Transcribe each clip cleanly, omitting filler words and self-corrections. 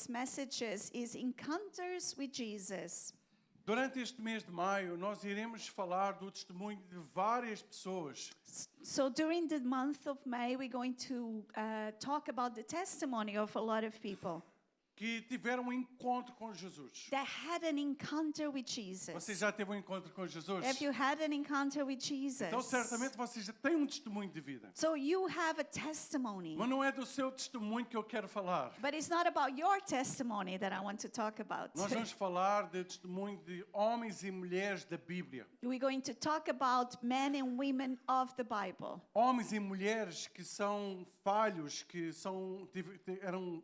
Messages is Encounters with Jesus. Durante este mês de maio, nós iremos falar do testemunho de várias pessoas So during the month of May, we're going to talk about the testimony of a lot of people que tiveram um encontro com Jesus. that had an encounter with Jesus. Você já teve um encontro com Jesus? Have you had an encounter with Jesus? Então, certamente, você já tem um testemunho de vida. So you have a testimony. Mas não é do seu testemunho que eu quero falar. But it's not about your testimony that I want to talk about. Nós vamos falar do testemunho de homens e mulheres da Bíblia. We're going to talk about men and women of the Bible. Homens e mulheres que são falhos, que eram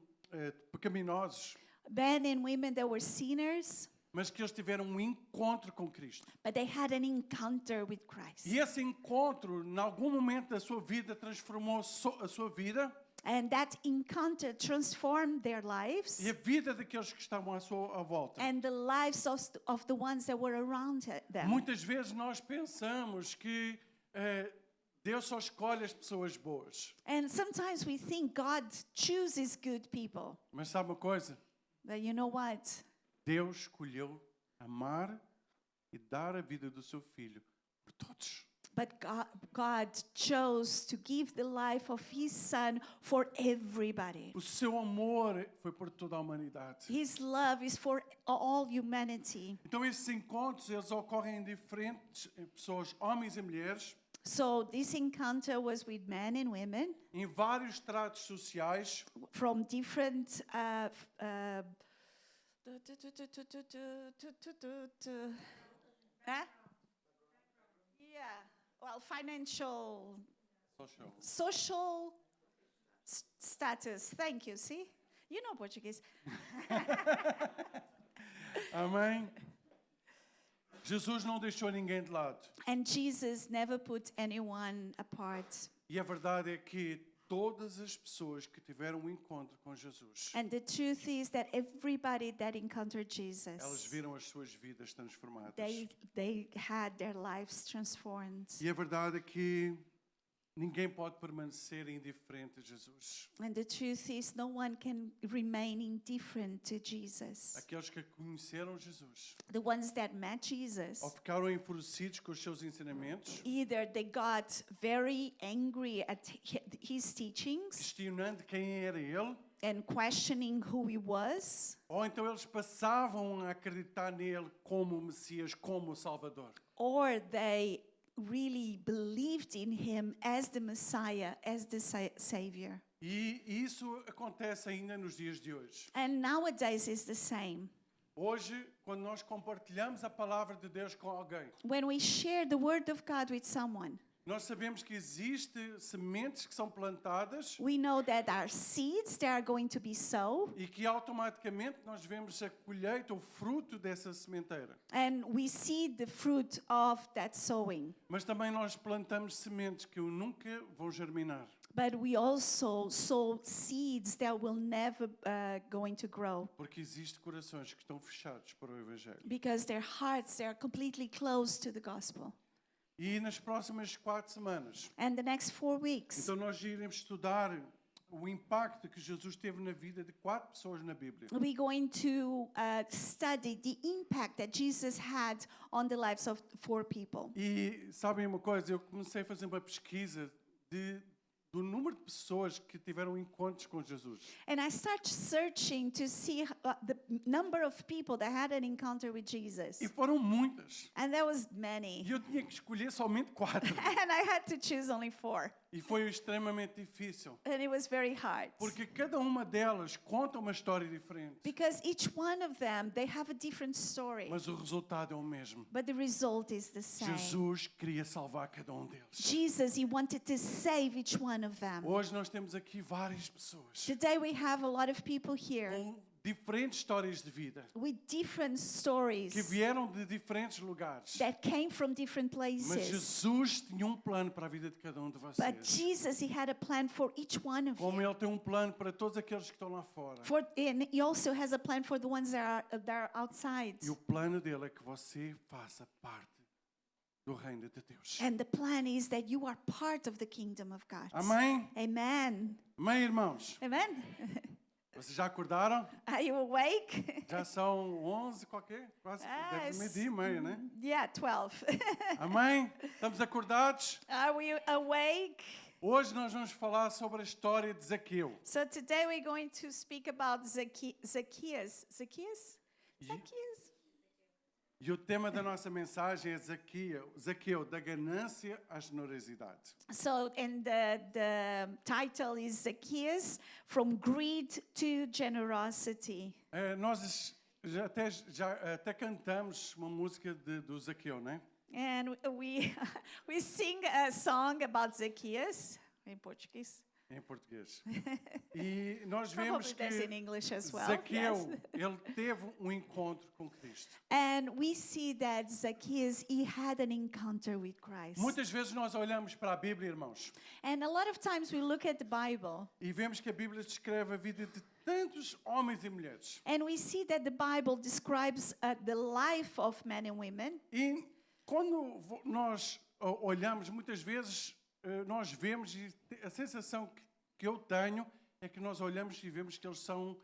pecaminosos, Men and women that were sinners, mas que eles tiveram um encontro com Cristo. but they had an encounter with Christ. E esse encontro, em algum momento da sua vida, transformou a sua vida And that encounter transformed their lives e a vida daqueles que estavam à sua volta. and the lives of the ones that were around them. Muitas vezes nós pensamos que Deus só escolhe as pessoas boas. And sometimes we think God chooses good people. Mas sabe uma coisa? But you know what? Deus escolheu amar e dar a vida do seu filho por todos. But God chose to give the life of His Son for everybody. O seu amor foi por toda a humanidade. His love is for all humanity. Então esses encontros, eles ocorrem em diferentes pessoas, homens e mulheres, So this encounter was with men and women em vários estratos sociais, from different financial, social status. Thank you. See, you know Portuguese. Amém? Jesus não deixou ninguém de lado. And Jesus never put anyone apart. E a verdade é que todas as pessoas que tiveram um encontro com Jesus, And the truth is that everybody that encountered elas Jesus, viram as suas vidas transformadas. they had their lives transformed. E a verdade é que ninguém pode permanecer indiferente a Jesus. And the truth is no one can remain indifferent to Jesus. Aqueles que conheceram Jesus The ones that met Jesus, ou ficaram enfurecidos com os seus ensinamentos, either they got very angry at his teachings questionando quem era ele, and questioning who he was, ou então eles passavam a acreditar nele como o Messias, como o Salvador. or they really believed in him as the Messiah, as the Savior. E isso acontece ainda nos dias de hoje. And nowadays it's the same. Hoje, quando nós compartilhamos a palavra de Deus com alguém, When we share the word of God with someone, nós sabemos que existem sementes que são plantadas we know that there are seeds that are going to be sown, e que automaticamente nós vemos a colheita, o fruto dessa sementeira. and we see the fruit of that sowing. Mas também nós plantamos sementes que nunca vão germinar. But we also sow seeds that will never going to grow Porque existem corações que estão fechados para o Evangelho. because their hearts, they are completely closed to the gospel. E nas próximas 4 semanas, And the next 4 weeks, então nós iremos estudar o impacto que Jesus teve na vida de 4 pessoas na Bíblia. we're going to study the impact that Jesus had on the lives of 4 people. E sabem uma coisa, eu comecei a fazer uma pesquisa do número de pessoas que tiveram encontros com Jesus. And I started searching to see the number of people that had an encounter with Jesus. E foram muitas. And there was many. E eu tinha que escolher somente 4. And I had to choose only 4. E foi extremamente difícil. And it was very hard. Porque cada uma delas conta uma história diferente. Because each one of them, they have a different story. Mas o resultado é o mesmo. But the result is the same. Jesus queria salvar cada um deles. Jesus, He wanted to save each one of them. Hoje nós temos aqui várias pessoas Today we have a lot of people here com diferentes histórias de vida, with different stories que vieram de diferentes lugares. that came from different Mas places. Jesus tinha um plano para a vida de cada um de But vocês. Jesus, he had a plan for each one of Como you. Ele tem um plano para todos aqueles que estão lá fora. And he also has a plan for the ones that are outside. E o plano dele é que você faça parte do reino de Deus. And the plan is that you are part of the kingdom of God. Amém? Amen. Amém, irmãos? Amen. Vocês já acordaram? Are you awake? Já são 11 qualquer? Quase, deve ser meio-dia e meia, né? Yeah, 12. Amém? Estamos acordados? Are we awake? Hoje nós vamos falar sobre a história de Zaqueu. So today we're going to speak about Zacchaeus. E o tema da nossa mensagem é Zaqueu, da ganância à generosidade. So, and the title is Zacchaeus, from greed to generosity. Nós até cantamos uma música do Zaqueu, né? And we sing a song about Zacchaeus in Portuguese. Em português. E nós vemos Probably que there's in English as well. Zaqueu, Yes. ele teve um encontro com Cristo. And we see that Zacchaeus, he had an encounter with Christ. Muitas vezes nós olhamos para a Bíblia, irmãos, And a lot of times we look at the Bible e vemos que a Bíblia descreve a vida de tantos homens e mulheres. and we see that the Bible describes the life of men and women. E quando nós olhamos, muitas vezes nós vemos, e a sensação que eu tenho é que nós olhamos e vemos que eles são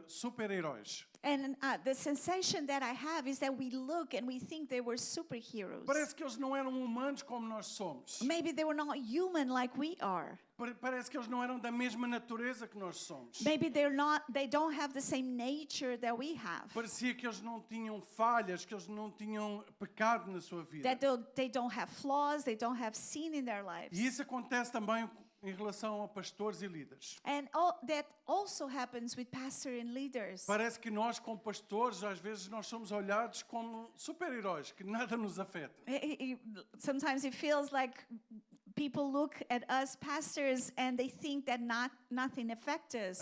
super-heróis. And the sensation that I have is that we look and we think they were superheroes. Parece que eles não eram humanos como nós somos. Maybe they were not human like we are. Parece que eles não eram da mesma natureza que nós somos. Maybe they don't have the same nature that we have. Parecia que eles não tinham falhas, que eles não tinham pecado na sua vida. That they don't have flaws, they don't have sin in their lives. E isso acontece também em relação a pastores e líderes. And that also happens with pastors and leaders. Parece que nós, como pastores, às vezes nós somos olhados como super-heróis, que nada nos afeta. Sometimes it feels like people look at us pastors and they think that nothing affects us.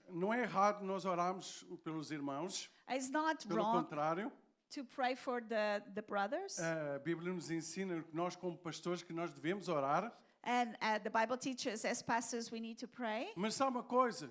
Não é errado nós orarmos pelos irmãos, It's not pelo wrong contrário. to pray for the brothers. A Bíblia nos ensina que nós, como pastores, que nós devemos orar. And the Bible teaches as pastors we need to pray. Mas sabe uma coisa?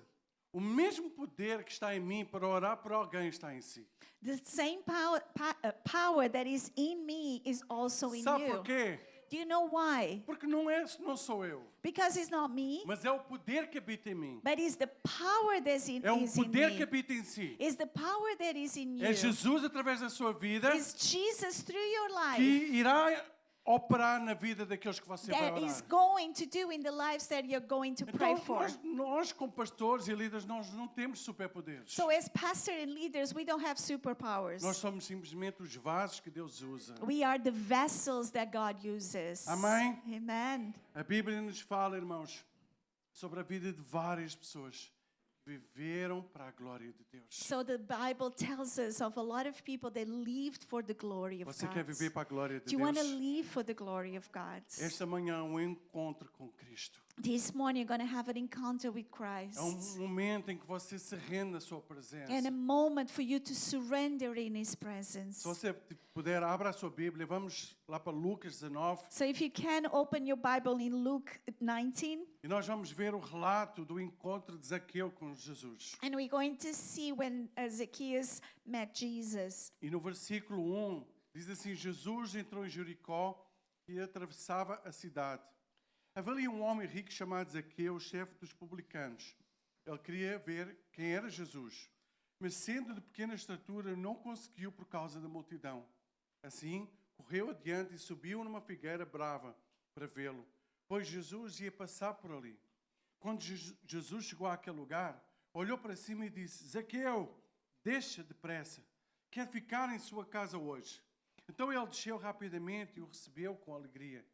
O mesmo poder que está em mim para orar por alguém está em si. The same power that is in me is also in Sabe you. por quê? Do you know why? Porque não sou eu, Because it's not me, mas é o poder que habita em mim. but it's the power that is in poder que me. habita em si. It's the power that is in you. É Jesus através da sua vida It's Jesus through your que life irá operar na vida daqueles que você vai that is orar. going to do in the lives that you're going to pray Então, for. nós como pastores e líderes, nós não temos superpoderes. So as pastors and leaders, we don't have superpowers. Nós somos simplesmente os vasos que Deus usa. We are the vessels that God uses. Amém? Amen. A Bíblia nos fala, irmãos, sobre a vida de várias pessoas que viveram para a glória de Deus. So the Bible tells us of a lot of people that lived for the glory of Você God. quer viver para a glória de Do you want to Deus? live for the glory of God? Esta manhã é um encontro com Cristo. This morning you're going to have an encounter with Christ. É um momento em que você se rende à sua presença. And a moment for you to surrender in His presence. Se você puder, abra a sua Bíblia. Vamos lá para Lucas 19. So if you can, open your Bible in Luke 19. E nós vamos ver o relato do encontro de Zaqueu com Jesus. And we're going to see when Zacchaeus met Jesus. E no versículo 1, diz assim: Jesus entrou em Jericó e atravessava a cidade. Havia um homem rico chamado Zaqueu, chefe dos publicanos. Ele queria ver quem era Jesus, mas sendo de pequena estatura, não conseguiu por causa da multidão. Assim, correu adiante e subiu numa figueira brava para vê-lo, pois Jesus ia passar por ali. Quando Jesus chegou àquele lugar, olhou para cima e disse: Zaqueu, desça depressa, quer ficar em sua casa hoje. Então ele desceu rapidamente e o recebeu com alegria.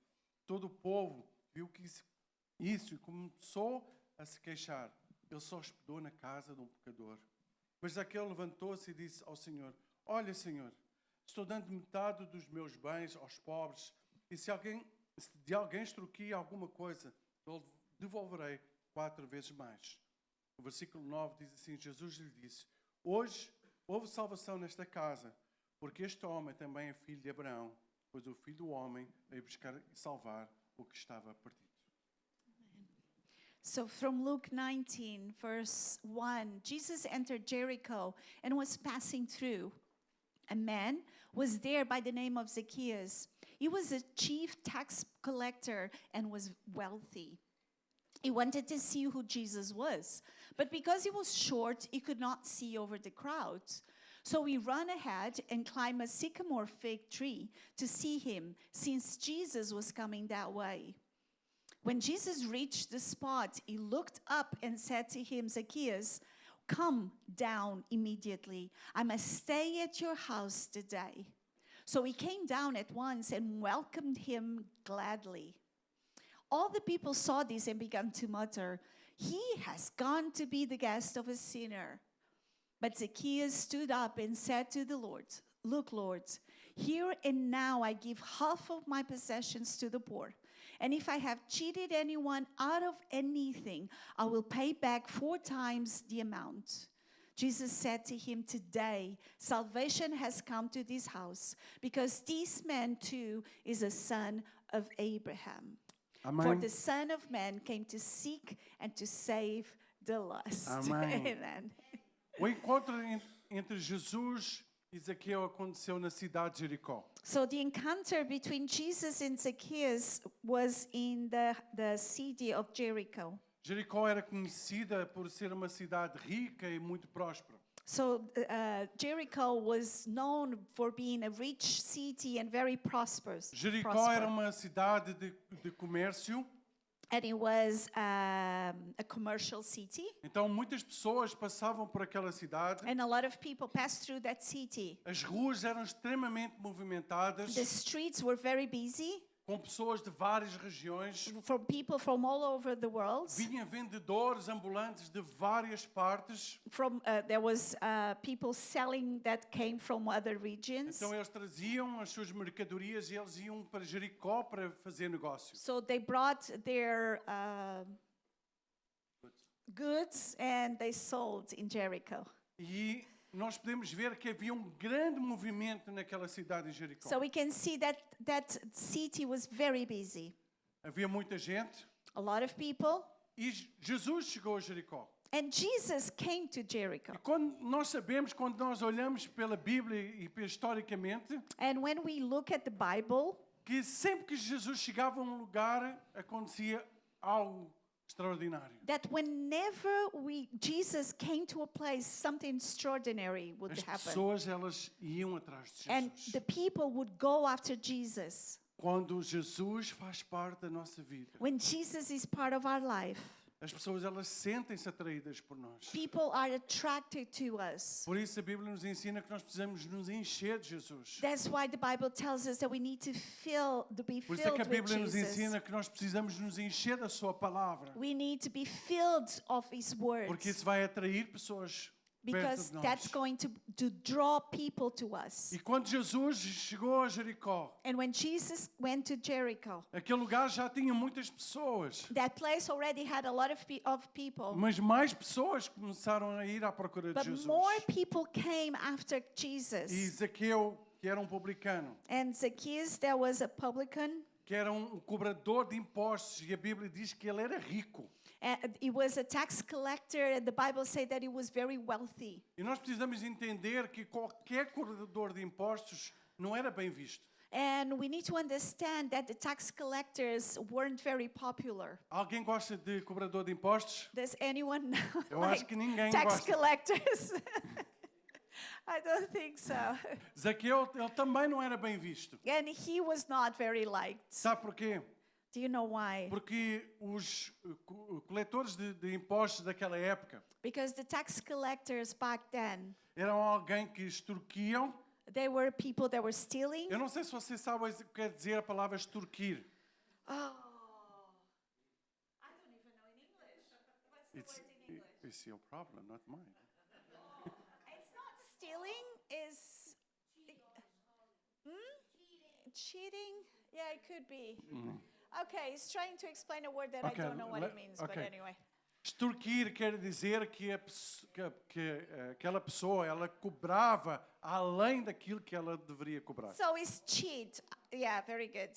Todo o povo viu que isso e começou a se queixar. Ele só hospedou na casa de um pecador. Mas Zaqueu levantou-se e disse ao Senhor: Olha, Senhor, estou dando metade dos meus bens aos pobres, e se de alguém extorquir alguma coisa, eu devolverei 4 vezes mais. O versículo 9 diz assim: Jesus lhe disse: Hoje houve salvação nesta casa, porque este homem também é filho de Abraão, pois o Filho do Homem veio buscar e salvar o que estava perdido. So from Luke 19, verse 1, Jesus entered Jericho and was passing through. A man was there by the name of Zacchaeus. He was a chief tax collector and was wealthy. He wanted to see who Jesus was, but because he was short, he could not see over the crowds. So he ran ahead and climbed a sycamore fig tree to see him, since Jesus was coming that way. When Jesus reached the spot, he looked up and said to him, Zacchaeus, come down immediately. I must stay at your house today. So he came down at once and welcomed him gladly. All the people saw this and began to mutter, he has gone to be the guest of a sinner. But Zacchaeus stood up and said to the Lord, look, Lord, here and now I give half of my possessions to the poor. And if I have cheated anyone out of anything, I will pay back 4 times the amount. Jesus said to him, today salvation has come to this house, because this man too is a son of Abraham. Amém. For the Son of Man came to seek and to save the lost. Amém. Amen. O encontro entre Jesus e Zaqueu aconteceu na cidade de Jericó. So the encounter between Jesus and Zacchaeus was in the city of Jericho. Jericó era conhecida por ser uma cidade rica e muito próspera. So Jericho was known for being a rich city and very prosperous. Jericó era uma cidade de comércio. And it was a commercial city. Então muitas pessoas passavam por aquela cidade. And a lot of people passed through that city. As ruas eram extremamente movimentadas, The streets were very busy, com pessoas de várias regiões. for people from all over the world. Vinha vendedores ambulantes de várias partes. There was people selling that came from other regions. Então eles traziam as suas mercadorias e eles iam para Jericó para fazer negócio. So they brought their goods and they sold in Jericho. E nós podemos ver que havia um grande movimento naquela cidade em Jericó. So we can see that city was very busy. Havia muita gente A lot of people. e Jesus chegou a Jericó. And Jesus came to Jericho. E quando nós olhamos pela Bíblia e historicamente, And when we look at the Bible, que sempre que Jesus chegava a um lugar, acontecia algo extraordinário. that whenever Jesus came to a place, something extraordinary would As happen. pessoas, elas iam atrás de And Jesus. the people would go after Jesus. Quando Jesus faz parte da nossa vida, When Jesus is part of our life, as pessoas, elas sentem-se atraídas por nós. people are attracted to us. Por isso a Bíblia nos ensina que nós precisamos nos encher de Jesus. That's why the Bible tells us that we need to be Por isso é filled que a with Bíblia nos Jesus. ensina que nós precisamos nos encher da sua palavra. We need to be filled of His Porque words, isso vai atrair pessoas perto because de nós. that's going to draw people to us. E quando Jesus chegou a Jericó, And when Jesus went to Jericho, aquele lugar já tinha muitas pessoas. that place already had a lot of people, Mas mais pessoas começaram a ir à procura de but Jesus. more people came after E Jesus. Zaqueu, que era um publicano, And Zacchaeus, there was a publican. que era um cobrador de impostos, e a Bíblia diz que ele era rico. And he was a tax collector, and the Bible says that he was very wealthy. E nós precisamos entender que qualquer cobrador de impostos não era bem visto. And we need to understand that the tax collectors weren't very popular. Alguém gosta de cobrador de impostos? Does anyone Eu acho like que ninguém tax gosta. collectors? I don't think so. Zaqueu, ele também não era bem visto. And he was not very liked. Sabe porquê? Do you know why? Porque os coletores de impostos daquela época Because the tax collectors back then, eram alguém que extorquiam. they were people that were stealing. Eu não sei se você sabe o que quer dizer a palavra extorquir. Oh, I don't even know in English. What's the It's, word in English? it's your problem, not mine. It's not stealing, is cheating? Yeah, it could be. Okay, he's trying to explain a word that I Okay, don't know what it means, but okay. anyway. Extorquir quer dizer que, aquela pessoa ela cobrava além daquilo que ela deveria cobrar. So it's cheat. Yeah, very good.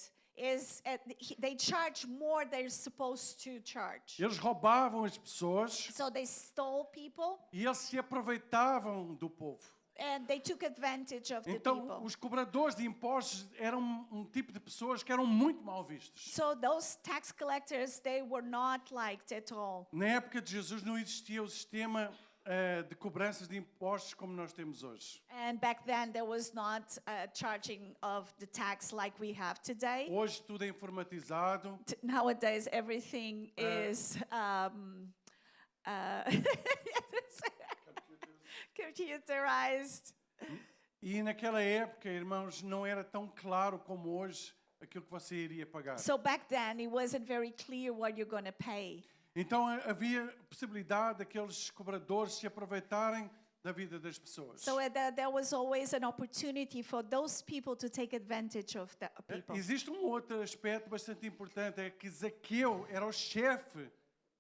They charge more they're supposed to charge. Eles roubavam as pessoas So they stole people e eles se aproveitavam do povo. and they took advantage of the Então, people. os cobradores de impostos eram um tipo de pessoas que eram muito mal vistos. So those tax collectors, they were not liked at all. Na época de Jesus não existia o sistema de cobranças de impostos como nós temos hoje. And back then there was not charging of the tax like we have today. Hoje tudo é informatizado. Nowadays everything is computerized. E naquela época, irmãos, não era tão claro como hoje aquilo que você iria pagar. So back then it wasn't very clear what you're going to pay. Então havia possibilidade daqueles cobradores se aproveitarem da vida das pessoas. So there was always an opportunity for those people to take advantage of the people. Existe um outro aspecto bastante importante, é que Zaqueu era o chefe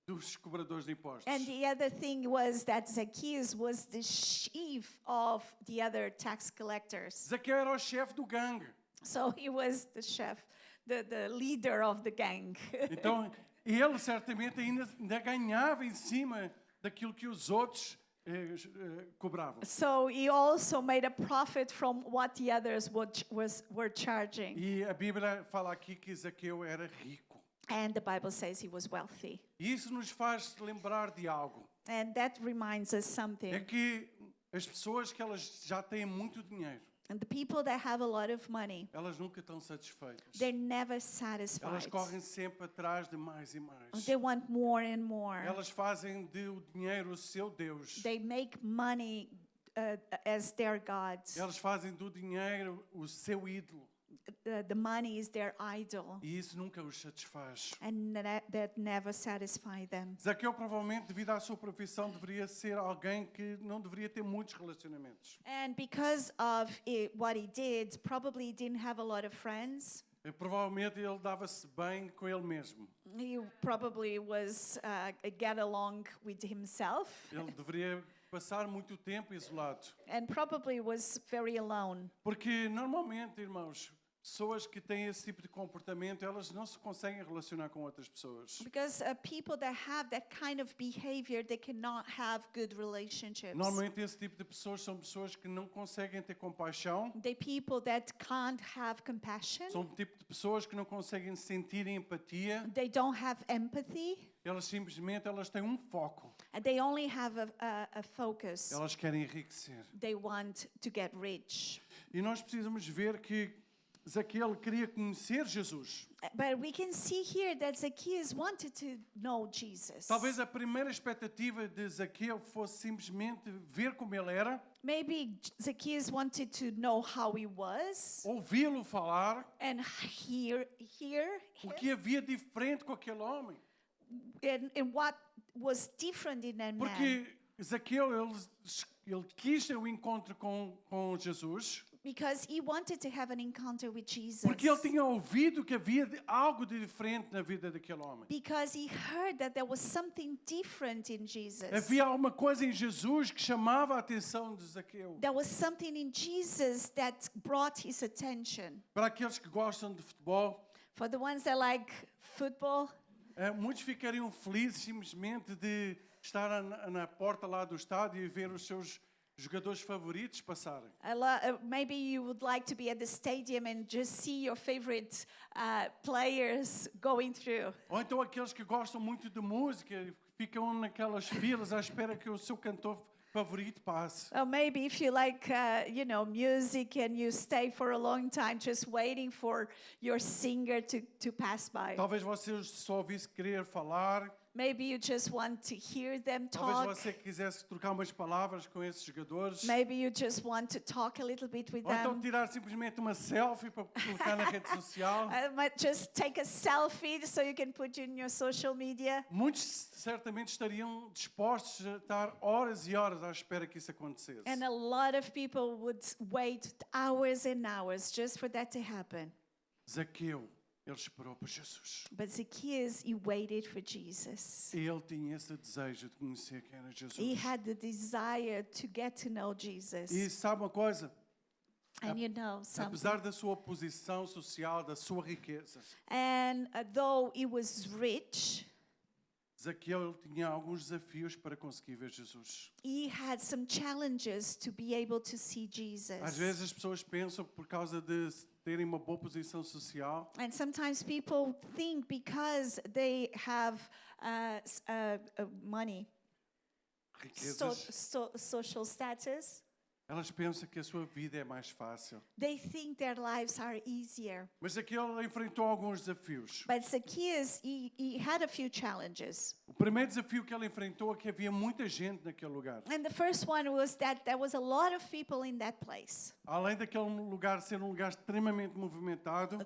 dos cobradores de impostos. And the other thing was that Zacchaeus was the chief of the other tax collectors. Zaqueu era o chefe do gangue. So he was the chef, the leader of the gang. Então, ele certamente ainda ganhava em cima daquilo que os outros cobravam. So he also made a profit from what the others were charging. E a Bíblia fala aqui que Zaqueu era rico. And the Bible says he was wealthy. E isso nos faz lembrar de algo. And that reminds us É something. que as pessoas que elas já têm muito dinheiro, And the people that have a lot of money, elas nunca estão satisfeitas. they're never Elas satisfied. correm sempre atrás de mais e mais. They want more and more. Elas fazem do dinheiro o seu Deus. They make money as their gods. Elas fazem do dinheiro o seu ídolo. The money is their idol. E isso nunca os satisfaz. And that never satisfy them. Zaqueu provavelmente, devido à sua profissão, deveria ser alguém que não deveria ter muitos relacionamentos. And because of what he did, probably he didn't have a lot of friends. Provavelmente ele dava-se bem com ele mesmo. He probably was get along with himself. Ele deveria passar muito tempo isolado. And probably was very alone. Porque normalmente, irmãos, pessoas que têm esse tipo de comportamento, elas não se conseguem relacionar com outras pessoas. Because people that have that kind of behavior, they cannot have good relationships. Normalmente esse tipo de pessoas são pessoas que não conseguem ter compaixão. The people that can't have compassion, São o tipo de pessoas que não conseguem sentir empatia. they don't have empathy, Elas simplesmente têm um foco. and they only have a focus. Elas querem enriquecer. They want to get rich. E nós precisamos ver que Zaqueu queria conhecer Jesus. But we can see here that Zacchaeus wanted to know Jesus. Talvez a primeira expectativa de Zaqueu fosse simplesmente ver como ele era, Maybe Zacchaeus wanted to know how he was ouvi-lo falar, and hear o que havia diferente com aquele homem. and what was different in that man. Porque Zaqueu, ele quis ter um encontro com Jesus, Because he wanted to have an encounter with Jesus. porque ele tinha ouvido que havia algo de diferente na vida daquele homem. Because he heard that there was something different in Jesus. Havia alguma coisa em Jesus que chamava a atenção de Zaqueu. There was something in Jesus that brought his attention. Para aqueles que gostam de futebol, For the ones that like football, muitos ficariam felizes simplesmente de estar na porta lá do estádio e ver os seus jogadores favoritos passarem. maybe you would like to be at the stadium and just see your favorite players going through. Ou então aqueles que gostam muito de música ficam naquelas filas à espera que o seu cantor favorito passe. Or maybe if you like, music and you stay for a long time just waiting for your singer to pass by. Talvez você só ouvisse querer falar. Maybe you just want to hear them Talvez talk. você quisesse trocar umas palavras com esses jogadores. Maybe you just want to talk a little bit with Ou então them. tirar simplesmente uma selfie para colocar na rede social. I might just take a selfie so you can put it in your social media. Muitos certamente estariam dispostos a estar horas e horas à espera que isso acontecesse. And a lot of people would wait hours and hours just for that to happen. Zaqueu Ele esperou por Jesus. But Zacchaeus, he waited for Jesus. Ele tinha esse desejo de conhecer quem era He Jesus. had the desire to get to know Jesus. E sabe uma coisa? And you know something. Apesar da sua posição social, da sua riqueza, And though he was rich, Zaqueu tinha alguns desafios para conseguir ver Jesus. he had some challenges to be able to see Jesus. Às vezes as pessoas pensam que por causa de terem uma boa posição social, And sometimes people think because they have money, riquezas, social status, elas pensam que a sua vida é mais fácil. they think their lives are easier. Mas Zaqueu enfrentou alguns desafios. But Zacchaeus, he had a few challenges. O primeiro desafio que ele enfrentou é que havia muita gente naquele lugar. And the first one was that there was a lot of people in that place. Além daquele lugar ser um lugar extremamente movimentado,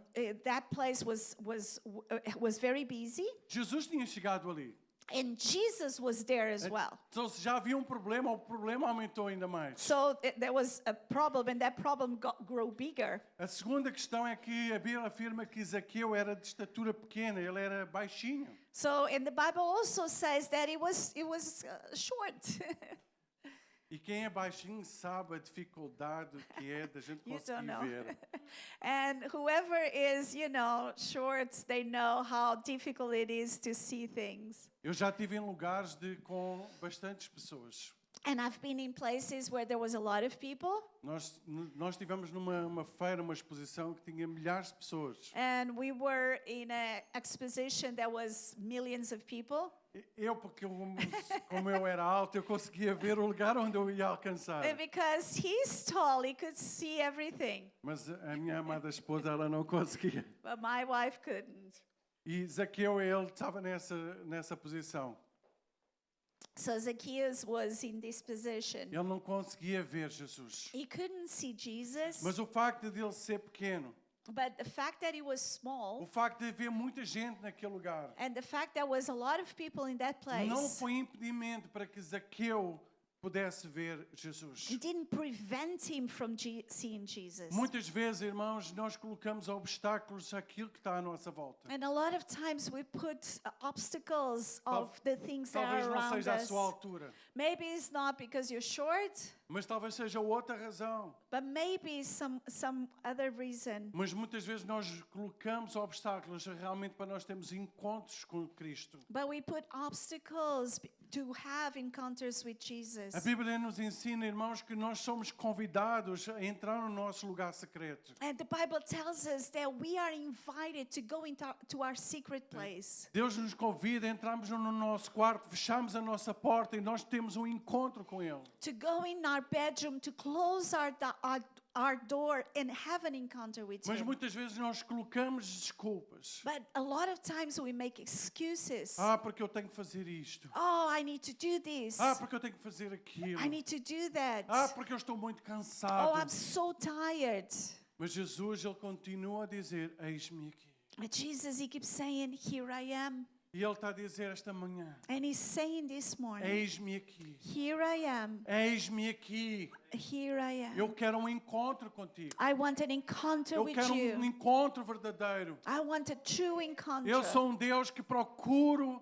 That place was very busy, Jesus tinha chegado ali. and Jesus was there as well. Então, se já havia um problema, o problema aumentou ainda mais. So there was a problem, and that problem grew bigger. A segunda questão é que a Bíblia afirma que Zaqueu era de estatura pequena, ele era baixinho. So, and the Bible also says that it was short. E quem é baixinho sabe a dificuldade que é da gente You don't conseguir know. ver. And whoever is, short, they know how difficult it is to see things. Eu já estive em lugares com bastantes pessoas. And I've been in places where there was a lot of people, Nós estivemos numa feira, uma exposição que tinha milhares de pessoas. and we were in an exposition that was millions of people. Porque como eu era alto, eu conseguia ver o lugar onde eu ia alcançar. And because he's tall, he could see everything. Mas a minha amada esposa, ela não conseguia. But my wife couldn't. E Zaqueu, ele estava nessa posição. So Zacchaeus was in this position. Ele não conseguia ver Jesus. He couldn't see Jesus, Mas o facto de ele ser pequeno, but the fact that he was o small, facto de haver muita gente naquele lugar, and the fact that was a lot of people in that não place, foi impedimento para que Zaqueu pudesse ver Jesus. it didn't prevent him from seeing Jesus. Muitas vezes, irmãos, nós colocamos obstáculos àquilo que está à nossa volta. And a lot of times we put obstacles of the things that Talvez are não around seja a us. sua altura, Maybe it's not because you're short, mas talvez seja outra razão. but maybe some other reason. Mas muitas vezes nós colocamos obstáculos realmente para nós termos encontros com Cristo. But we put obstacles to have encounters with Jesus. A Bíblia nos ensina, irmãos, que nós somos convidados a entrar no nosso lugar secreto. And the Bible tells us that we are invited to go to our secret place. Deus nos convida, entramos no nosso quarto, fechamos a nossa porta e nós temos um encontro com Ele. To go in our bedroom, to close our door and have an encounter with Mas Him. muitas vezes nós colocamos desculpas. But a lot of times we make excuses. Porque eu tenho que fazer isto. Oh, I need to do this. Porque eu tenho que fazer aquilo. I need to do that. Porque eu estou muito Oh, cansado. I'm so tired. Mas Jesus, Ele continua a dizer, eis-me aqui. But Jesus, He keeps saying, here I am. E Ele está a dizer esta manhã, And He's saying this morning, eis-me aqui. here I am. Eis-me aqui. Here I am. Eu quero um encontro contigo. I want an encounter Eu with quero um you. encontro verdadeiro. I want a true encounter. Eu sou um Deus que procuro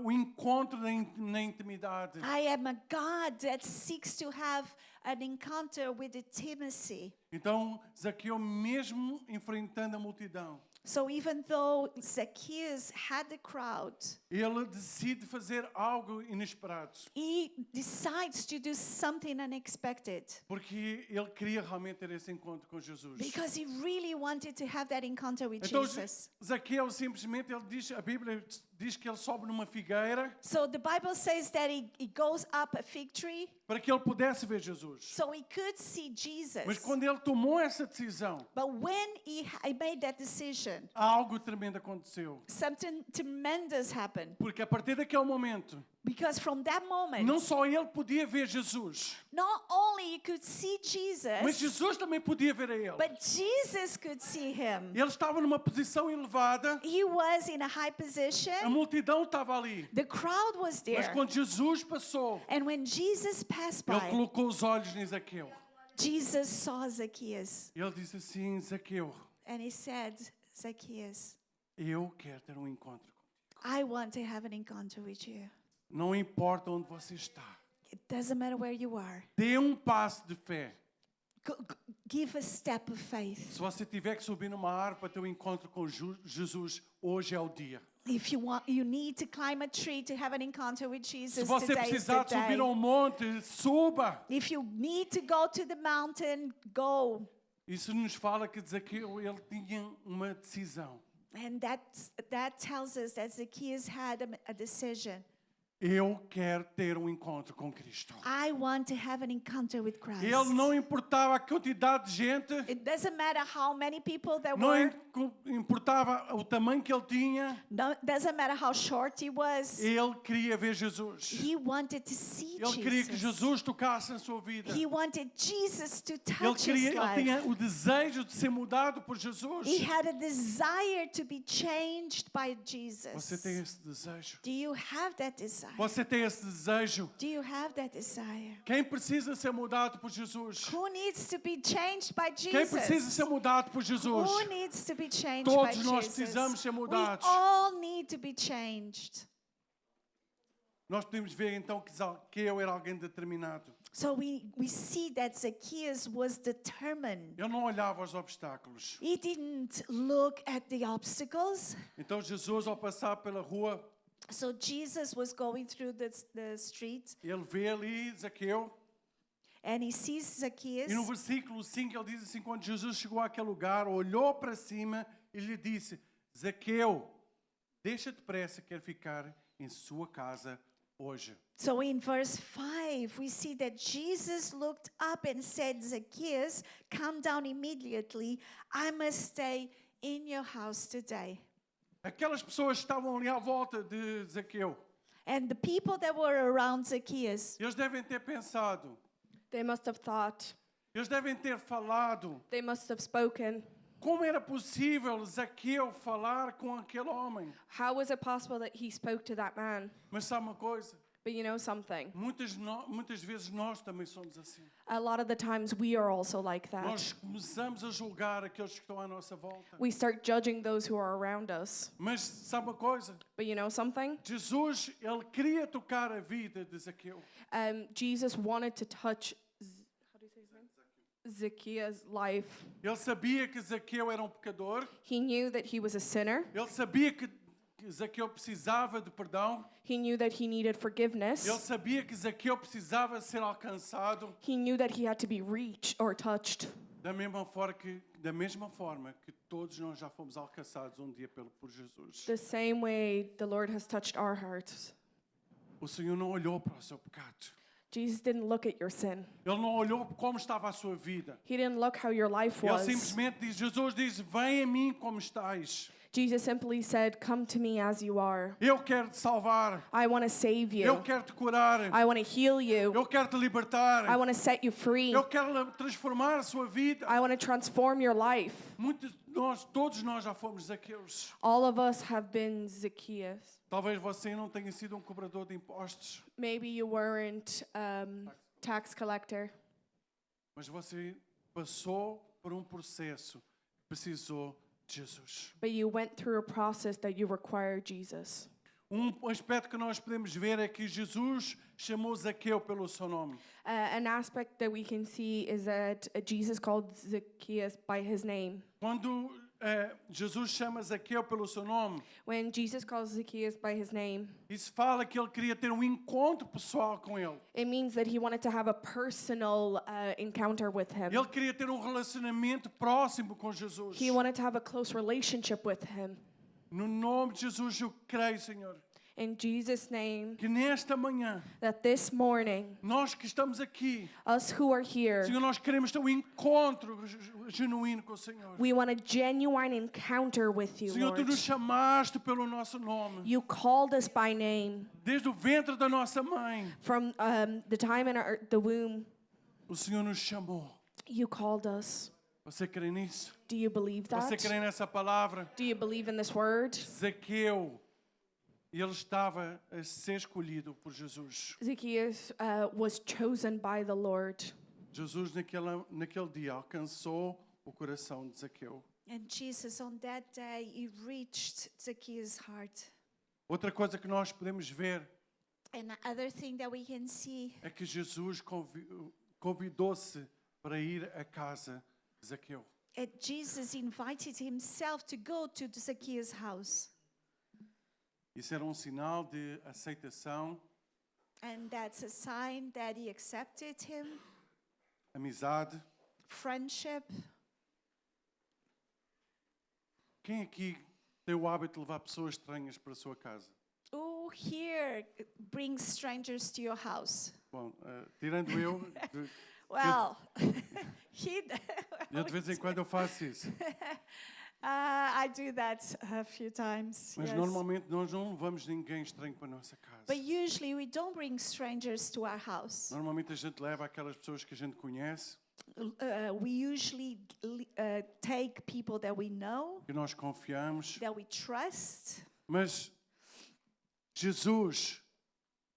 o encontro na intimidade. I am a God that seeks to have an encounter with intimacy. Então, Zaqueu, mesmo enfrentando a multidão, So even though Zacchaeus had the crowd, ele decide fazer algo inesperado. he decides to do something unexpected Porque ele queria realmente ter esse encontro com Jesus. because he really wanted to have that encounter with Então, Jesus. Zaqueu simplesmente, ele diz, a Bíblia diz que ele sobe numa figueira So the Bible says that he goes up a fig tree para que ele pudesse ver Jesus. so he could see Jesus. Mas quando ele tomou essa decisão, But when he made that decision, algo tremendo aconteceu. something tremendous happened. Porque a partir daquele momento, Because from that moment, não só ele podia ver Jesus, not only you could see mas Jesus, Jesus também podia ver a ele. but Jesus could see him. Ele estava numa posição elevada, He was in a high a position. multidão estava ali. The crowd was Mas there. quando Jesus passou, And when Jesus passed ele by, colocou os olhos em Zaqueu. Jesus saw Zacchaeus. Ele disse assim, Zaqueu, And he said, Zacchaeus, eu quero ter um encontro contigo. I want to have an encounter with you. Não importa onde você está. It doesn't matter where you are. Dê um passo de fé. Give a step of faith. Se você tiver que subir numa árvore para ter um encontro com Jesus, hoje é o dia. If you need to climb a tree to have an encounter with Se Jesus, você today is precisar the de subir day. a um monte, suba. If you need to go to the mountain, go. Isso nos fala que Zaqueu, ele tinha uma decisão. And that tells us that Zacchaeus had a decision. Eu quero ter um encontro com Cristo. I want to have an encounter with Christ. Ele não importava a quantidade de gente, It doesn't matter how many people there não were. importava o tamanho que ele tinha, No, doesn't matter how short he was. ele queria ver Jesus. He wanted to see Ele queria que Jesus. Jesus tocasse na sua vida. He wanted Jesus to Ele touch his ele tinha life. o desejo de ser mudado por Jesus. He had a desire to be changed by Jesus. Você tem esse desejo? Do you have that desire? Você tem esse desejo? Do you have that desire? Quem precisa ser mudado por Jesus? Who needs to be changed by Quem Jesus? precisa ser mudado por Jesus? Who needs to be changed by Todos nós Jesus? precisamos ser We mudados. all need to be changed. Nós podemos ver então que Zaqueu era alguém determinado. So we see that Zacchaeus was determined. Ele não olhava aos obstáculos. He didn't look at the obstacles. Então Jesus, ao passar pela rua, So Jesus was going through the street ele vê ali Zaqueu. and he sees Zacchaeus. E no versículo 5 ele diz assim, quando Jesus chegou àquele lugar, olhou para cima e lhe disse, Zaqueu, deixa depressa, quero ficar em sua casa hoje. So in verse 5, we see that Jesus looked up and said, Zacchaeus, come down immediately. I must stay in your house today. Aquelas pessoas que estavam ali à volta de Zaqueu, And the people that were around Zacchaeus, eles devem ter pensado, They must have thought, eles devem ter falado, they must have spoken. como era possível Zaqueu falar com aquele homem? How was it possible that he spoke to that man? Mas sabe uma coisa? But you know something? Muitas vezes nós também somos assim. A lot of the times we are also like that. Nós começamos a julgar aqueles que estão à nossa volta. We start judging those who are around us. Mas sabe uma coisa? But you know something? Jesus, ele queria tocar a vida de Zaqueu. Jesus wanted to touch how do you say his name? Zacchaeus' life. Ele sabia que Zaqueu era um pecador. He knew that he was a sinner. Ele sabia que Zaqueu precisava de perdão. He knew that he needed forgiveness. Ele sabia que Zaqueu precisava ser alcançado. He knew that he had to be reached or touched. Da mesma forma que todos nós já fomos alcançados um dia por Jesus. The same way the Lord has touched our hearts. O Senhor não olhou para o seu pecado. Jesus didn't look at your sin. Ele não olhou como estava a sua vida. He didn't look how your life Ele was. simplesmente diz, Jesus diz, vem a mim como estás. Jesus simply said, come to me as you are. Eu quero te salvar. I want to save Eu you. quero te curar. I want to heal you. Eu quero te libertar. I want to set you free. Eu quero transformar a sua vida. I want to transform your life. Todos nós já fomos Zaqueus. All of us have been Zacchaeus. Talvez você não tenha sido cobrador de impostos, Maybe you weren't tax collector, mas você passou por processo, precisou de Jesus. but you went through a process that you require Jesus. Aspecto que nós podemos ver é que Jesus chamou Zaqueu pelo seu nome. An aspect that we can see is that Jesus called Zacchaeus by his name. Quando Jesus chama Zaqueu pelo seu nome, When Jesus calls Zacchaeus by his name, isso fala que ele queria ter encontro pessoal com ele. it means that he wanted to have a personal encounter with him. Ele queria ter relacionamento próximo com Jesus. He wanted to have a close relationship with him. No nome de Jesus eu creio, Senhor, In Jesus' name, que nesta manhã, that this morning, nós que estamos aqui, us who are here, Senhor, nós queremos ter encontro genuíno com o Senhor. we want a genuine encounter with you, Senhor, Tu Lord. nos chamaste pelo nosso nome. You called us by name Desde o ventre da nossa mãe, from the time in the womb. o Senhor nos chamou. You called us. Você crê nisso? Do you believe Você that? crê nessa palavra? Do you believe in this word? Zaqueu, ele estava a ser escolhido por Jesus. Zacchaeus was chosen by the Lord. Jesus naquele dia alcançou o coração de Zaqueu. And Jesus, on that day, he reached Zacchaeus' heart. Outra coisa que nós podemos ver And the other thing that we can see é que Jesus convidou-se para ir à casa de Zaqueu. Jesus invited himself to go to Zacchaeus' house. Isso era um sinal de aceitação, And that's a sign that he accepted him, amizade. friendship. Quem aqui tem o hábito de levar pessoas estranhas para a sua casa? Who here brings strangers to your house? Bom, tirando eu, Well, he. eu de vez em quando eu faço isso. I do that a few times. Mas yes. normalmente nós não levamos ninguém estranho para a nossa casa. But usually we don't bring strangers to our house. Normalmente a gente leva aquelas pessoas que a gente conhece, We usually take people that we know, que nós confiamos. that we trust. Mas Jesus,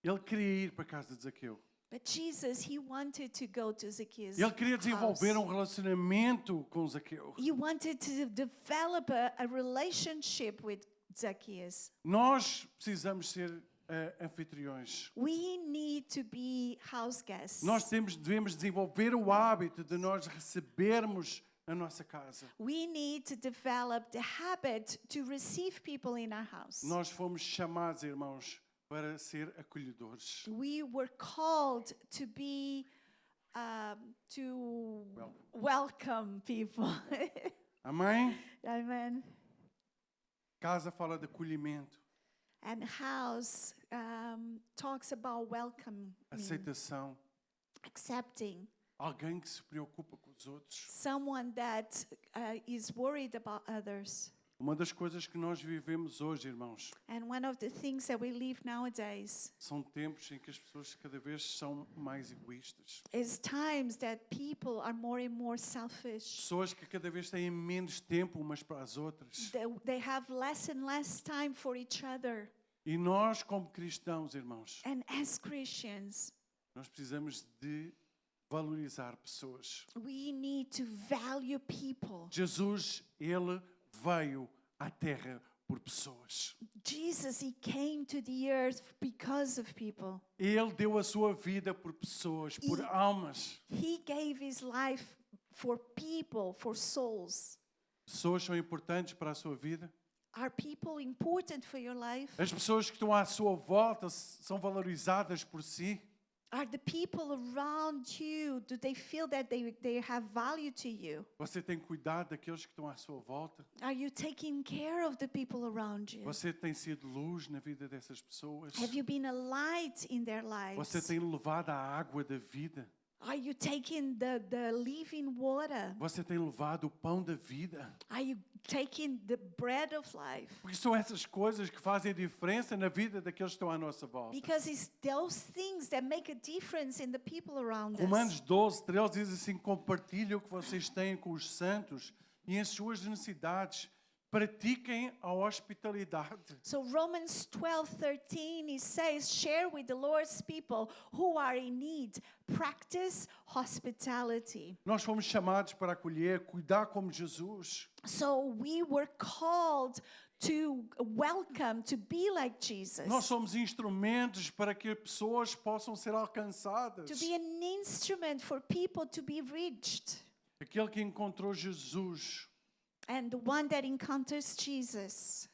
ele queria ir para a casa de Zaqueu. But Jesus, he wanted to go to Zacchaeus' Ele queria desenvolver house. relacionamento com Zaqueu. He wanted to develop a relationship with Zacchaeus. Nós precisamos ser anfitriões. We need to be house guests. Nós devemos desenvolver o hábito de nós recebermos na nossa casa. We need to develop the habit to receive people in our house. Nós fomos chamados, irmãos, para ser acolhedores. We were called to be to welcome people. Amém? Amen. Casa fala de acolhimento, And house talks about welcome, aceitação. accepting, Alguém que se preocupa com os outros. someone that is worried about others. Uma das coisas que nós vivemos hoje, irmãos, And one of the things that we live nowadays são tempos em que as pessoas cada vez são mais egoístas. is times that people are more and more selfish. Pessoas que cada vez têm menos tempo umas para as outras. They have less and less time for each other. E nós, como cristãos, irmãos, And as Christians, nós precisamos de valorizar pessoas. we need to value people. Jesus, ele veio à terra por pessoas. Jesus, he came to the earth because of people. Ele deu a sua vida por pessoas, por almas. He gave his life for people, for souls. Pessoas são importantes para a sua vida. Are people important for your life? As pessoas que estão à sua volta são valorizadas por si. Are the people around you, do they feel that they have value to you? Você tem cuidado daqueles que estão à sua volta? Are you taking care of the people around you? Você tem sido luz na vida dessas pessoas? Have you been a light in their Você lives? tem levado a água da vida? Are you taking the living water? Você tem levado o pão da vida? Are you taking the bread of life? Porque são essas coisas que fazem a diferença na vida daqueles que estão à nossa volta. Because it's those things that make a difference in the people around Romanos us. 12, 13 diz assim: compartilhem o que vocês têm com os santos e as suas necessidades. Pratiquem a hospitalidade. So Romans 12:13, it says, share with the Lord's people who are in need. Practice hospitality. Nós fomos chamados para acolher, cuidar como Jesus. So we were called to welcome, to be like Jesus. Nós somos instrumentos para que pessoas possam ser alcançadas. To be an instrument for people to be reached. Aquele que encontrou Jesus, And the one that encounters Jesus,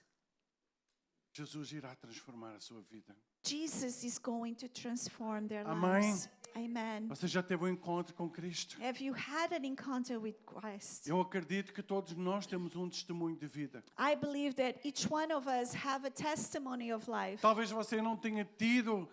Jesus irá transformar a sua vida. Jesus is going to transform their Amém. lives. Amen. Você já teve um encontro com Cristo? Have you had an encounter with Christ? Eu acredito que todos nós temos um testemunho de vida. I believe that each one of us have a testimony of life. Talvez você não tenha tido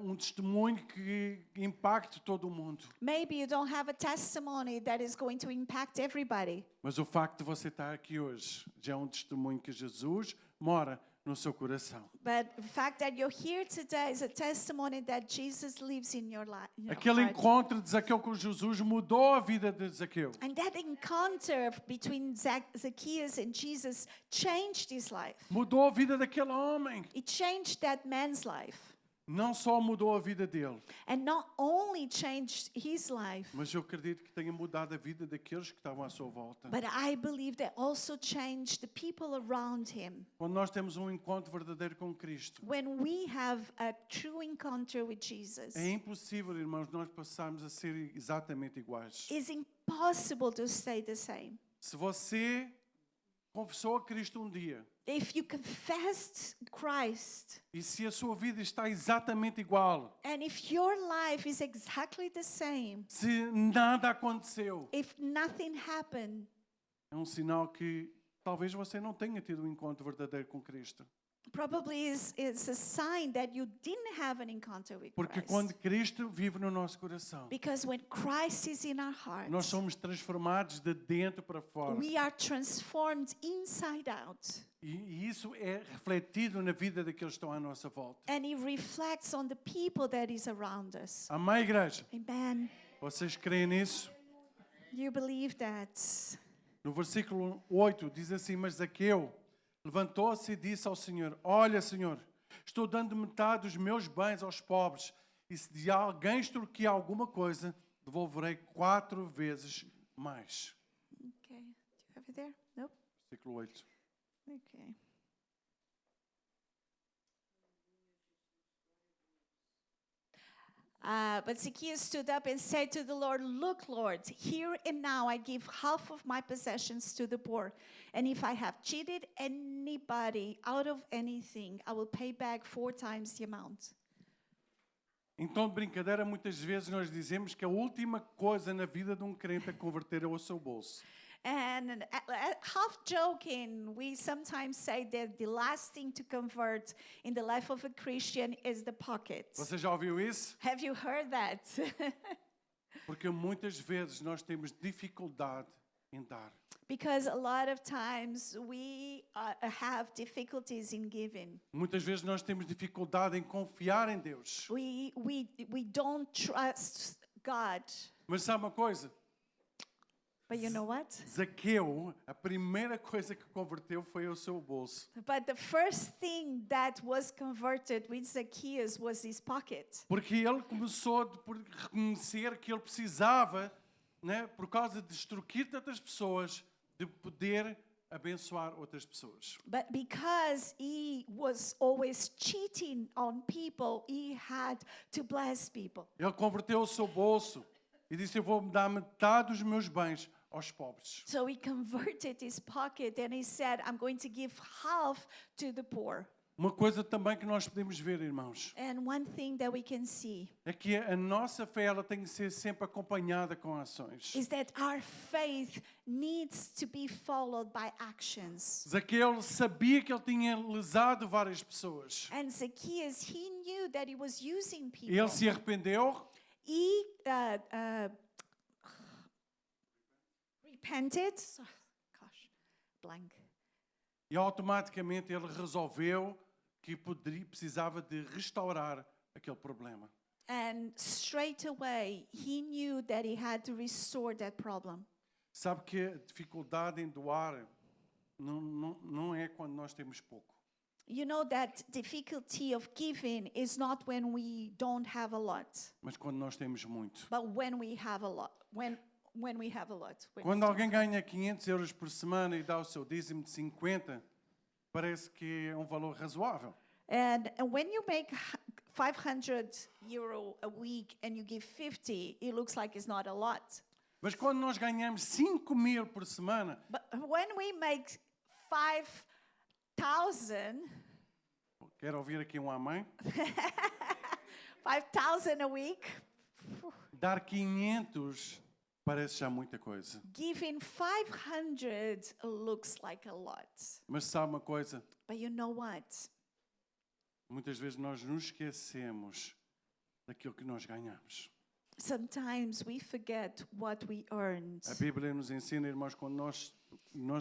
um testemunho que impacte todo o mundo. Maybe you don't have a testimony that is going to impact everybody. Mas o facto de você estar aqui hoje já é um testemunho que Jesus mora no seu coração. But the fact that you're here today is a testimony that Jesus lives in your life. Aquele encontro de Zaqueu com Jesus mudou a vida de Zaqueu. And that encounter between Zacchaeus and Jesus changed his life. Mudou a vida daquele homem. It changed that man's life. não só mudou a vida dele, And not only changed his life, mas eu acredito que tenha mudado a vida daqueles que estavam à sua volta. but I believe that also changed the people around him. Quando nós temos um encontro verdadeiro com Cristo, When we have a true encounter with Jesus, é impossível, irmãos, nós passarmos a ser exatamente iguais. it's impossible to stay the same. Se você confessou a Cristo um dia, If you confessed Christ, e se a sua vida está exatamente igual, and if your life is exactly the same, se nada aconteceu, if nothing happened, é um sinal que talvez você não tenha tido um encontro verdadeiro com Cristo. probably is a sign that you didn't have an encounter with Porque Christ. quando Cristo vive no nosso coração, Because when Christ is in our heart, nós somos transformados de dentro para fora. we are transformed inside out. E isso é refletido na vida daqueles que estão à nossa volta. And it reflects on the people that is around us. Amém, igreja? Amen. Vocês creem nisso? You believe that? No versículo 8 diz assim: Mas Zaqueu levantou-se e disse ao Senhor: Olha, Senhor, estou dando metade dos meus bens aos pobres, e se de alguém extorquir alguma coisa, devolverei 4 vezes mais. Okay. Do you have it there? Nope. Versículo 8. Okay. But Zacchaeus stood up and said to the Lord, Look, Lord, here and now I give half of my possessions to the poor. And if I have cheated anybody out of anything, I will pay back 4 times the amount. Em tom de brincadeira, muitas vezes nós dizemos que a última coisa na vida de um crente é converter é o seu bolso. And half joking, we sometimes say that the last thing to convert in the life of a Christian is the pocket. Você já ouviu isso? Have you heard that? Porque muitas vezes nós temos dificuldade em dar. Because a lot of times we have difficulties in giving. Muitas vezes nós temos dificuldade em confiar em Deus. We don't trust God. Mas sabe uma coisa? But you know what? Zaqueu, a primeira coisa que converteu foi o seu bolso. But the first thing that was converted with Zacchaeus was his pocket. Porque ele começou por reconhecer que ele precisava, né, por causa de extorquir tantas pessoas, de poder abençoar outras pessoas. But because he was always cheating on people, he had to bless people. Ele converteu o seu bolso e disse: Eu vou dar metade dos meus bens aos pobres. So he converted his pocket and he said, I'm going to give half to the poor. Uma coisa também que nós podemos ver, irmãos, And one thing that we can see é que a nossa fé ela tem que ser sempre acompanhada com ações. is that our faith needs to be followed by actions. Zaqueu sabia que ele tinha lesado várias pessoas. And Zacchaeus, he knew that he was using people. Ele se arrependeu He repented. Gosh, blank. e automaticamente ele resolveu que precisava de restaurar aquele problema. And straight away, he knew that he had to restore that problem. Sabe que a dificuldade em doar não é quando nós temos pouco. You know that difficulty of giving is not when we don't have a lot, Mas quando nós temos muito. but when we have a lot. When we have a lot. When we Quando don't alguém have- ganha 500 euros por semana e dá o seu dízimo de 50, parece que é um valor razoável. And when you make €500 a week and you give 50, it looks like it's not a lot. Mas quando nós ganhamos 5.000 por semana, But when we make 5,000, quero ouvir aqui um amém, 5,000 a week, dar 500 parece já muita coisa. giving 500 looks like a lot. Mas sabe uma coisa? But you know what? Muitas vezes nós nos esquecemos daquilo que nós ganhamos. Sometimes we forget what we earned. A Bíblia nos ensina, irmãos, quando nós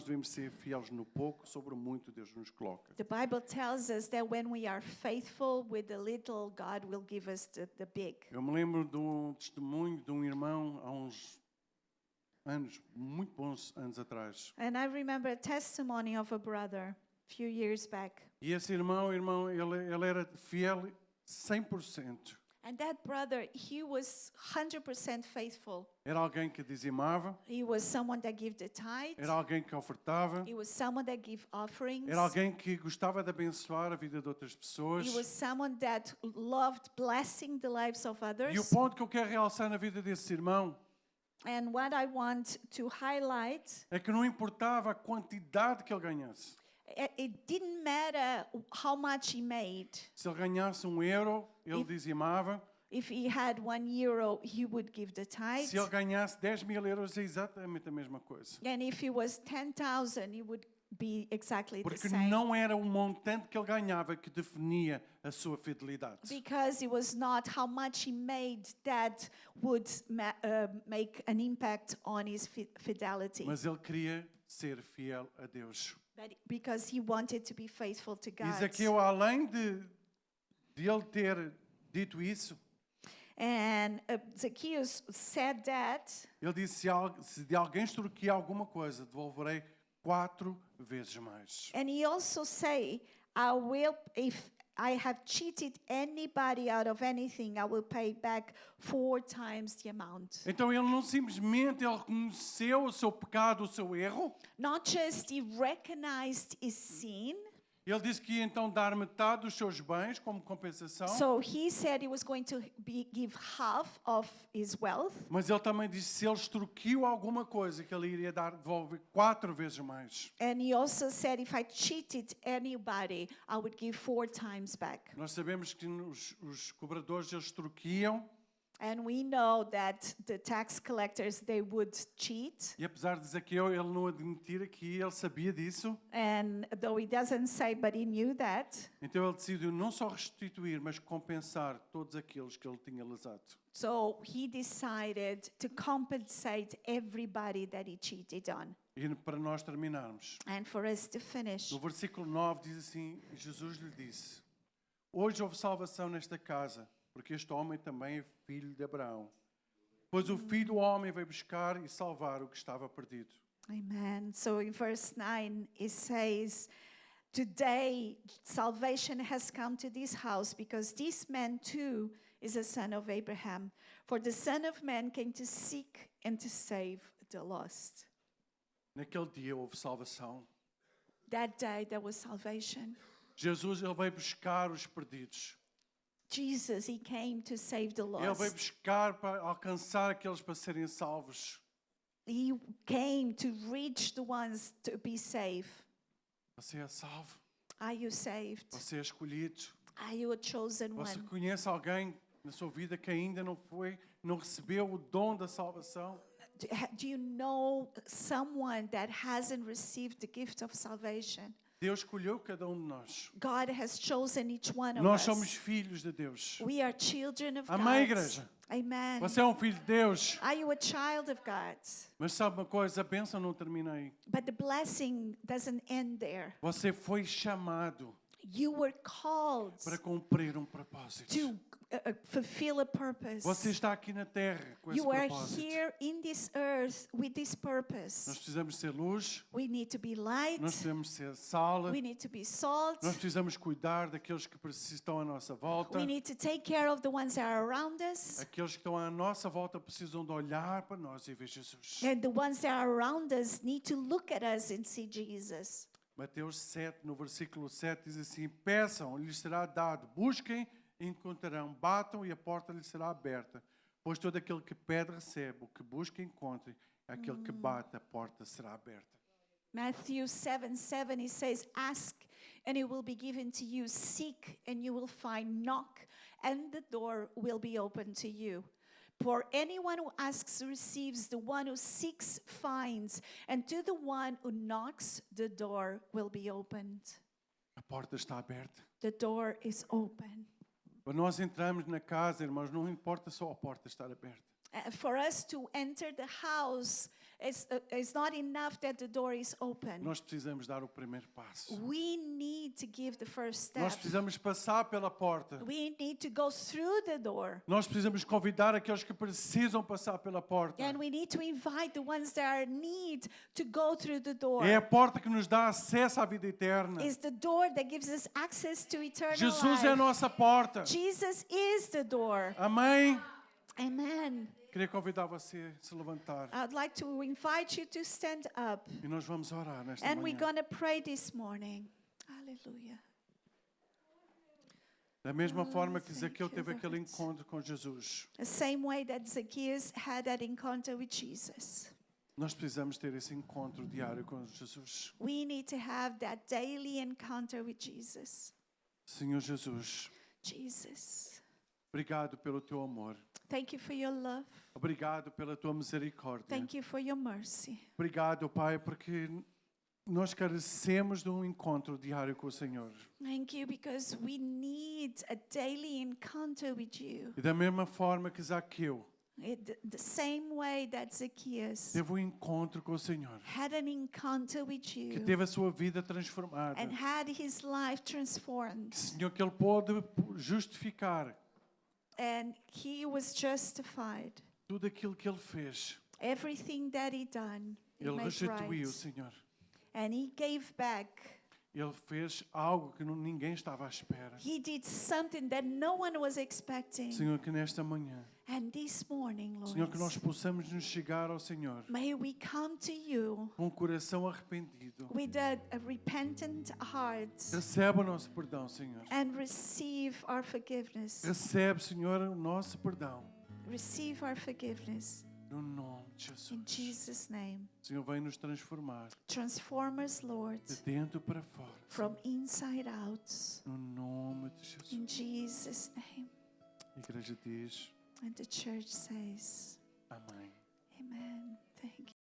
devemos ser fiéis no pouco, sobre o muito Deus nos coloca. The Bible tells us that when we are faithful with the little, God will give us the big. Eu me lembro de um testemunho de um irmão há uns anos, muito bons anos atrás. And I remember a testimony of a brother a few years back. E esse irmão, ele era fiel 100%. And that brother, he was 100% faithful. Era alguém que dizimava, He was someone that gave the tithe. era alguém que ofertava, He was someone that gave offerings. era alguém que gostava de abençoar a vida de outras pessoas. He was someone that loved blessing the lives of E o others. ponto que eu quero realçar na vida desse irmão And what I want to highlight, é que não importava a quantidade que ele ganhasse. it didn't matter how much he made. Se ele ganhasse €1, ele dizimava. If he had €1, he would give the tithe. Se ele ganhasse €10.000, é exatamente a mesma coisa. And if it was 10,000, it would be exactly the Porque same. não era o montante que ele ganhava que definia a sua fidelidade. Because it was not how much he made that would make an impact on his fidelity. Mas ele queria ser fiel a Deus. But because he wanted to be faithful to E God. Zaqueu, além de ele ter dito isso, And Zacchaeus said that, ele disse, se de alguém extorquir alguma coisa, devolverei 4 vezes mais. and he also say, I will, if I have cheated anybody out of anything, I will pay back 4 times the amount. Então ele não simplesmente ele reconheceu o seu pecado, o seu erro. Not just he recognized his sin, Ele disse que ia então dar metade dos seus bens como compensação. so he said he was going to give half of his wealth. Mas ele também disse que se ele extorquiu alguma coisa, que ele iria devolver 4 vezes mais. And he also said, if I cheated anybody, I would give 4 times back. Nós sabemos que os cobradores eles extorquiam. And we know that the tax collectors, they would cheat. E apesar de Zaqueu ele não admitir aqui, ele sabia disso. And though he doesn't say, but he knew that. Então ele decidiu não só restituir, mas compensar todos aqueles que ele tinha lesado. So he decided to compensate everybody that he cheated on. E para nós terminarmos, And for us to finish, no versículo 9 diz assim, Jesus lhe disse, hoje houve salvação nesta casa, porque este homem também é filho de Abraão. Pois o Filho do Homem veio buscar e salvar o que estava perdido. amen. So in verse 9, it says, today salvation has come to this house because this man too is a son of Abraham. For the Son of Man came to seek and to save the lost. Naquele dia houve salvação. That day there was salvation. Jesus ele veio buscar os perdidos. Jesus, he came to save the Ele veio lost. buscar para alcançar aqueles para serem salvos. He came to reach the ones to be saved. Você é salvo. Are you saved? Você é escolhido. Are you a chosen Você one? conhece alguém na sua vida que ainda não recebeu o dom da salvação? Do you know someone that hasn't received the gift of salvation? Deus escolheu cada de nós. God has chosen each one of Nós us. somos filhos de Deus. We are children of Amém, God. igreja? Amen. Você é um filho de Deus. Are you a child of God? Mas sabe uma coisa, a bênção não termina aí. But the blessing doesn't end there. Você foi chamado You were called para cumprir um propósito. to fulfill a purpose. Você está aqui na terra com esse You are propósito. here in this earth with this Nós purpose. precisamos ser luz, We need to be light. nós precisamos ser sal, We need to be salt. nós precisamos cuidar daqueles que estão à nossa volta. We need to take care of the ones that are around us. Aqueles que estão à nossa volta precisam de olhar para nós e ver Jesus. And the ones that are around us need to look at us and see Jesus. Mateus 7, no versículo 7, diz assim, peçam, lhes será dado, busquem, encontrarão, batam e a porta lhes será aberta. Pois todo aquele que pede, recebe, o que busca, encontre, aquele que bate, a porta será aberta. Matthew 7:7, it says, ask and it will be given to you. Seek and you will find. Knock and the door will be opened to you. For anyone who asks receives, the one who seeks finds, and to the one who knocks, the door will be opened. A porta está aberta. The door is open. Quando nós entramos na casa, irmãos, não importa só a porta estar aberta. For us to enter the house, it's not enough that the door is open. Nós precisamos dar o primeiro passo. We need to give the first Nós step. precisamos passar pela porta. We need to go through the door. Nós precisamos convidar aqueles que precisam passar pela porta. And we need to invite the ones that are in need to go through the door. É a porta que nos dá acesso à vida eterna. It's the door that gives us access to eternal Jesus é a life. nossa porta. Jesus is the door. Amém? Amen. Queria convidar você a se levantar. I'd like to invite you to stand up. E nós vamos orar nesta And we're manhã. going to pray this morning. Hallelujah. Da mesma forma que thank Zaqueu you, teve aquele Lord. encontro com Jesus, The same way that Zacchaeus had that encounter with Jesus. nós precisamos ter esse encontro diário com Jesus. We need to have that daily encounter with Jesus. Senhor Jesus, Jesus, obrigado pelo teu amor. thank you for your love. Obrigado pela tua misericórdia. Thank you for your mercy. Obrigado, Pai, porque nós carecemos de um encontro diário com o Senhor. Thank you because we need a daily encounter with you. E da mesma forma que Zaqueu The same way that Zacchaeus teve um encontro com o Senhor, had an encounter with que you teve a sua vida transformada, and had his life transformed, Senhor, que ele pôde justificar and he was justified. tudo aquilo que ele fez. Everything that he done, he Ele made restituiu, right. Senhor. And he gave back. Ele fez algo que ninguém estava à espera. He did something that no one was expecting. Senhor, que nesta manhã, And this morning, Senhor, que nós Lord, possamos nos chegar ao Senhor may we come to you com o coração arrependido. with a repentant heart Recebe o nosso perdão, Senhor. and receive our forgiveness. Recebe, Senhor, o nosso perdão. Receive our forgiveness. No nome de In Jesus. Jesus' name. Senhor, vem nos transformar Transform us, Lord, de dentro para fora. from inside out. No nome de Jesus. In Jesus' name. A igreja diz And the church says, amém. Amen. Thank you.